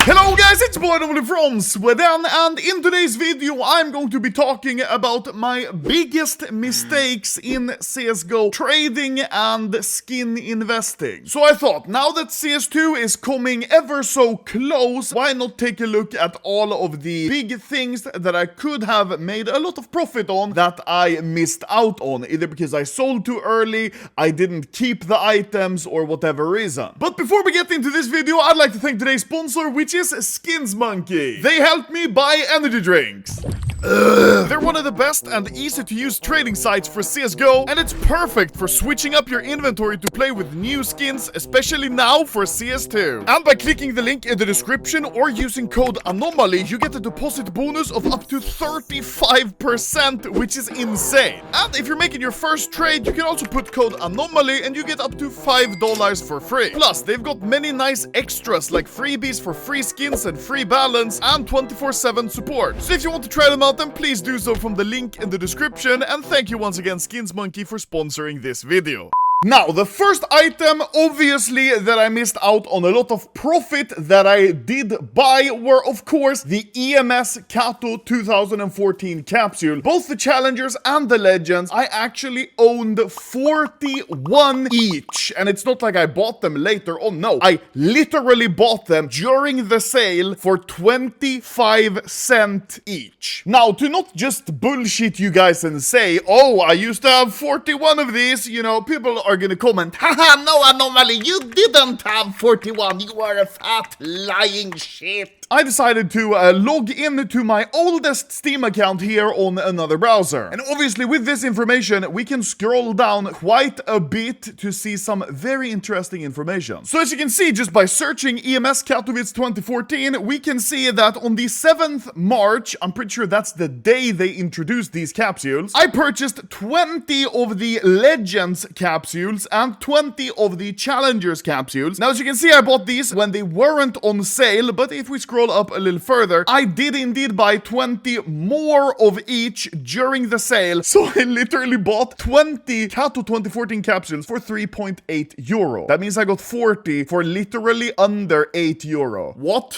Hello guys, it's Boy from Sweden, and in today's video I'm going to be talking about my biggest mistakes in CSGO trading and skin investing. So I thought, now that CS2 is coming ever so close, why not take a look at all of the big things that I could have made a lot of profit on that I missed out on, either because I sold too early, I didn't keep the items, or whatever reason. But before we get into this video, I'd like to thank today's sponsor, which is Skins Monkey. They helped me buy energy drinks. They're one of the best and easy to use trading sites for CSGO, and it's perfect for switching up your inventory to play with new skins, especially now for CS2. And by clicking the link in the description or using code ANOMALY, you get a deposit bonus of up to 35%, which is insane. And if you're making your first trade, you can also put code ANOMALY and you get up to $5 for free. Plus, they've got many nice extras like freebies for free skins and free balance and 24/7 support. So if you want to try them out, then please do so from the link in the description, and thank you once again Skins Monkey for sponsoring this video. Now, the first item, obviously, that I missed out on a lot of profit that I did buy were, of course, the EMS Kato 2014 capsule. Both the Challengers and the Legends, I actually owned 41 each. And it's not like I bought them later on, no. I literally bought them during the sale for 25 cents each. Now, to not just bullshit you guys and say, oh, I used to have 41 of these, you know, people are gonna comment, haha, no, Anomaly, you didn't have 41, you are a fat lying shit. I decided to log in to my oldest Steam account here on another browser. And obviously with this information, we can scroll down quite a bit to see some very interesting information. So as you can see, just by searching EMS Katowice 2014, we can see that on the 7th March, I'm pretty sure that's the day they introduced these capsules, I purchased 20 of the Legends capsules and 20 of the Challengers capsules. Now as you can see, I bought these when they weren't on sale, but if we scroll up a little further, I did indeed buy 20 more of each during the sale. So I literally bought 20 Kato 2014 capsules for 3.8 euro. That means I got 40 for literally under 8 euro. What?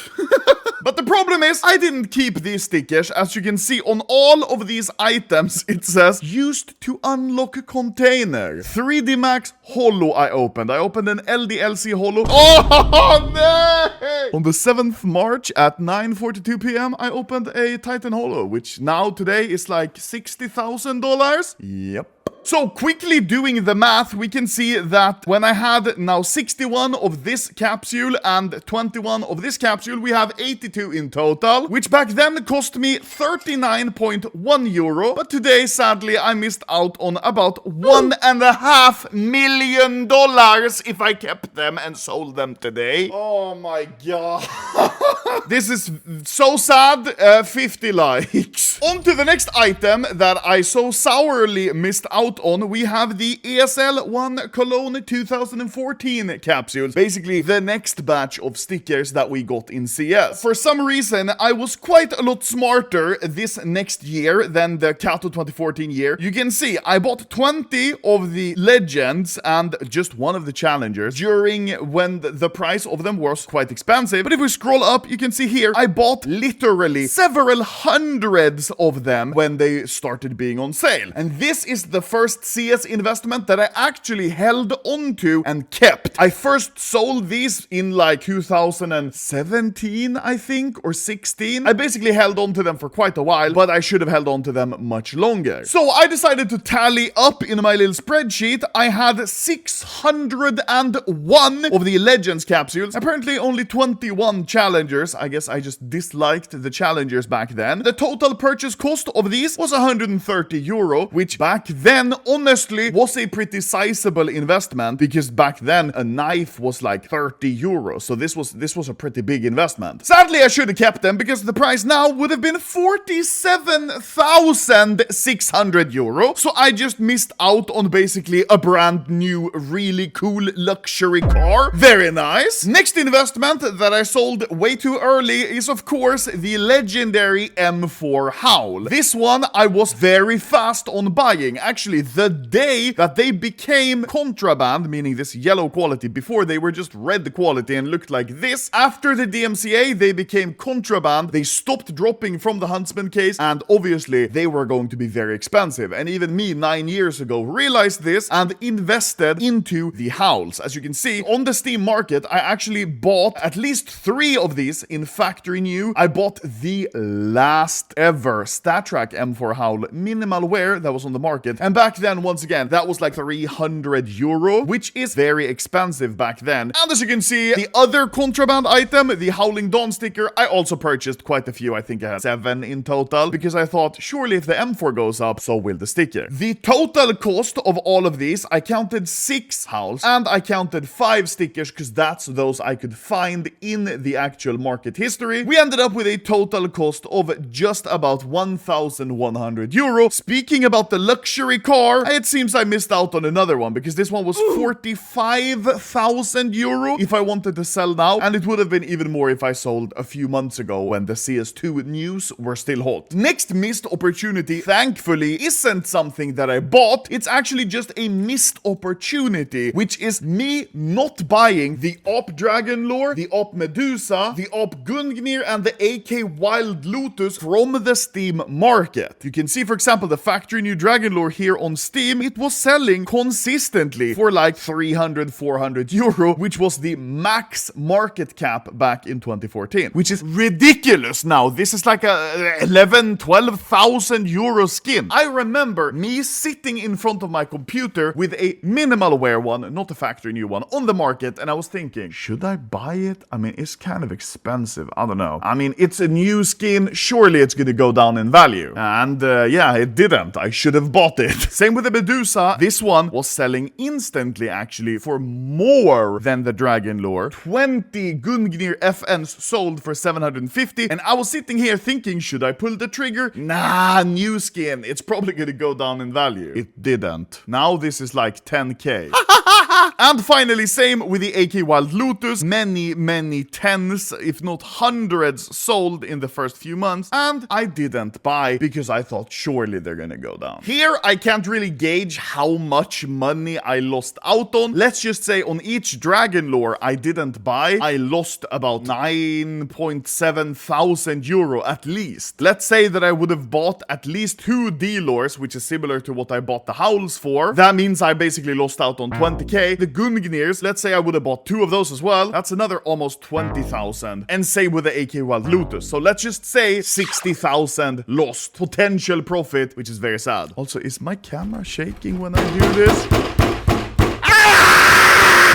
But the problem is, I didn't keep these stickers. As you can see, on all of these items, it says, used to unlock container. 3D Max Holo I opened. I opened an LDLC Holo. Oh, no! On the 7th March at 9:42 p.m., I opened a Titan Holo, which now today is like $60,000. Yep. So quickly doing the math, we can see that when I had now 61 of this capsule and 21 of this capsule, we have 82 in total, which back then cost me 39.1 euro. But today, sadly, I missed out on about $1.5 million if I kept them and sold them today. Oh my god. This is so sad. 50 likes. On to the next item that I so sourly missed out on. We have the ESL1 Cologne 2014 capsules. Basically, the next batch of stickers that we got in CS. For some reason, I was quite a lot smarter this next year than the Kato 2014 year. You can see, I bought 20 of the Legends and just one of the Challengers during when the price of them was quite expensive. But if we scroll up, you can see here, I bought literally several hundreds of them when they started being on sale. And this is the first CS investment that I actually held onto and kept. I first sold these in like 2017, I think, or 16. I basically held on to them for quite a while, but I should have held on to them much longer. So I decided to tally up in my little spreadsheet. I had 601 of the Legends capsules. Apparently only 21 Challengers. I guess I just disliked the Challengers back then. The total purchase cost of these was 130 euro, which back then, honestly, was a pretty sizable investment, because back then a knife was like 30 euros. So this was a pretty big investment. Sadly, I should have kept them, because the price now would have been 47,600 euro. So I just missed out on basically a brand new, really cool luxury car. Very nice. Next investment that I sold way too early is, of course, the legendary M4 Howl. This one I was very fast on buying. Actually, actually the day that they became contraband, meaning this yellow quality. Before they were just red quality and looked like this. After the DMCA, they became contraband. They stopped dropping from the Huntsman case, and obviously they were going to be very expensive. And even me 9 years ago realized this and invested into the Howls. As you can see on the Steam market, I actually bought at least 3 of these in factory new. I bought the last ever StatTrak M4 Howl minimal wear that was on the market, and back then, once again, that was like 300 euro, which is very expensive back then. And as you can see, the other contraband item, the Howling Dawn sticker, I also purchased quite a few. I think I had 7 in total, because I thought surely if the M4 goes up, so will the sticker. The total cost of all of these, I counted 6 Howls and I counted 5 stickers, because that's those I could find in the actual market history. We ended up with a total cost of just about 1,100 euro. Speaking about the luxury car, it seems I missed out on another one, because this one was 45,000 euro if I wanted to sell now, and it would have been even more if I sold a few months ago when the CS2 news were still hot. Next missed opportunity, thankfully, isn't something that I bought. It's actually just a missed opportunity, which is me not buying the Op Dragon Lore, the Op Medusa, the Op Gungnir, and the AK Wild Lotus from the Steam market. You can see, for example, the factory new Dragon Lore here on Steam. It was selling consistently for like 300-400 euro, which was the max market cap back in 2014, which is ridiculous now. This is like a 11,000-12,000 euro skin. I remember me sitting in front of my computer with a minimal wear one, not a factory new one, on the market, and I was thinking, should I buy it? I mean, it's kind of expensive. I don't know. I mean, it's a new skin. Surely it's gonna go down in value. And yeah, it didn't. I should have bought it. Same with the Medusa. This one was selling instantly, actually, for more than the Dragon Lore. 20 Gungnir FNs sold for 750, and I was sitting here thinking, should I pull the trigger? Nah, new skin. It's probably gonna go down in value. It didn't. Now this is like 10k. And finally, same with the AK Wild Lotus. Many tens, if not hundreds, sold in the first few months, and I didn't buy because I thought surely they're gonna go down. Here, I can't really gauge how much money I lost out on. Let's just say on each Dragon Lore I didn't buy, I lost about 9.7 thousand euro at least. Let's say that I would have bought at least 2 D-Lores, which is similar to what I bought the Howls for. That means I basically lost out on 20k. The Gungnirs, let's say I would have bought 2 of those as well. That's another almost 20,000. And same with the AK Wild Lotus. So let's just say 60,000 lost. Potential profit, which is very sad. Also, is my camera shaking when I do this?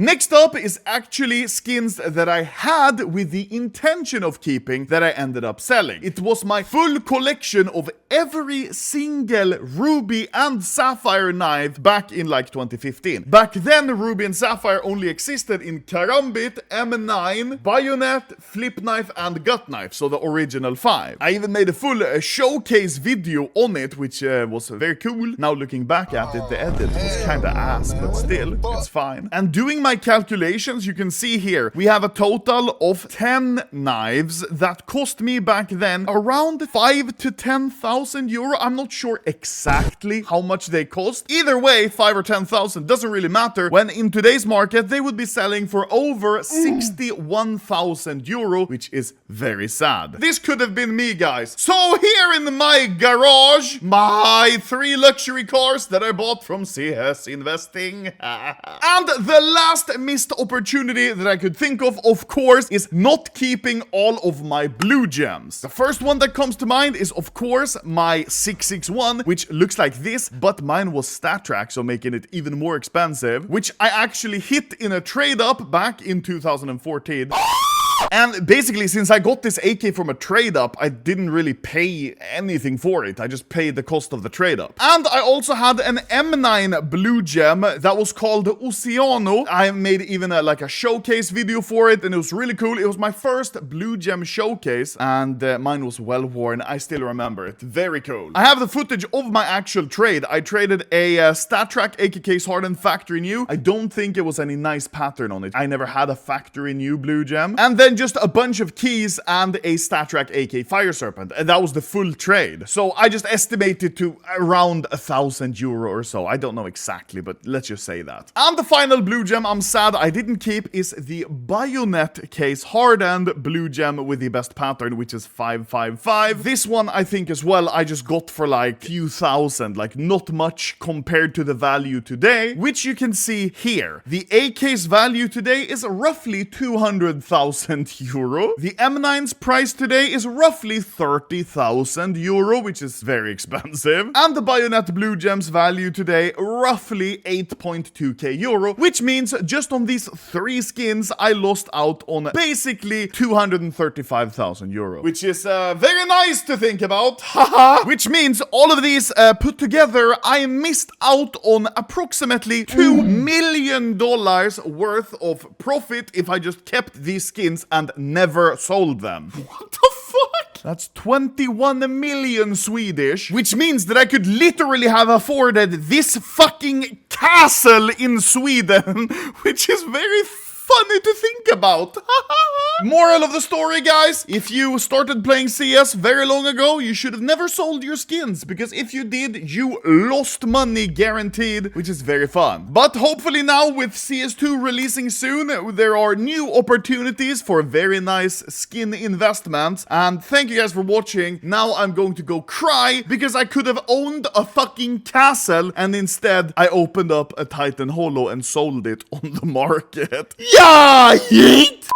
Next up is actually skins that I had with the intention of keeping that I ended up selling. It was my full collection of every single Ruby and Sapphire knife back in like 2015. Back then, Ruby and Sapphire only existed in Karambit, M9, Bayonet, Flip Knife, and Gut Knife, so the original 5. I even made a full showcase video on it, which was very cool. Now looking back at it, the edit was kinda ass, but still, it's fine. And doing my calculations, you can see here, we have a total of 10 knives that cost me back then around 5 to 10,000 euro. I'm not sure exactly how much they cost. Either way, 5 or 10,000 doesn't really matter, when in today's market, they would be selling for over 61,000 euro, which is very sad. This could have been me, guys. So here in my garage, my 3 luxury cars that I bought from CS Investing. And the last missed opportunity that I could think of course, is not keeping all of my blue gems. The first one that comes to mind is, of course, my 661, which looks like this, but mine was StatTrak, so making it even more expensive, which I actually hit in a trade-up back in 2014. And basically, since I got this AK from a trade-up, I didn't really pay anything for it. I just paid the cost of the trade-up. And I also had an M9 blue gem that was called Oceano. I made even like a showcase video for it, and it was really cool. It was my first blue gem showcase, and mine was well worn. I still remember it. Very cool. I have the footage of my actual trade. I traded a StatTrak AK Case Hardened factory new. I don't think it was any nice pattern on it. I never had a factory new blue gem. And then just a bunch of keys and a StatTrak AK Fire Serpent, and that was the full trade. So I just estimated to around €1,000 or so. I don't know exactly, but let's just say that. And the final blue gem I'm sad I didn't keep is the Bayonet case hard-end blue gem with the best pattern, which is 555. This one I think as well I just got for like few thousand, like not much compared to the value today, which you can see here. The AK's value today is roughly €200,000. The M9's price today is roughly €30,000, which is very expensive. And the Bayonet blue gem's value today roughly €8.2k, which means just on these 3 skins I lost out on basically €235,000, which is very nice to think about. Haha. Which means all of these put together, I missed out on approximately $2 million worth of profit if I just kept these skins and never sold them. What the fuck? That's 21 million Swedish, which means that I could literally have afforded this fucking castle in Sweden, which is very funny to think about. Moral of the story, guys, if you started playing CS very long ago, you should have never sold your skins, because if you did, you lost money guaranteed, which is very fun. But hopefully now with CS2 releasing soon, there are new opportunities for very nice skin investments. And thank you guys for watching. Now I'm going to go cry because I could have owned a fucking castle and instead I opened up a Titan Holo and sold it on the market. Yeah, yeet!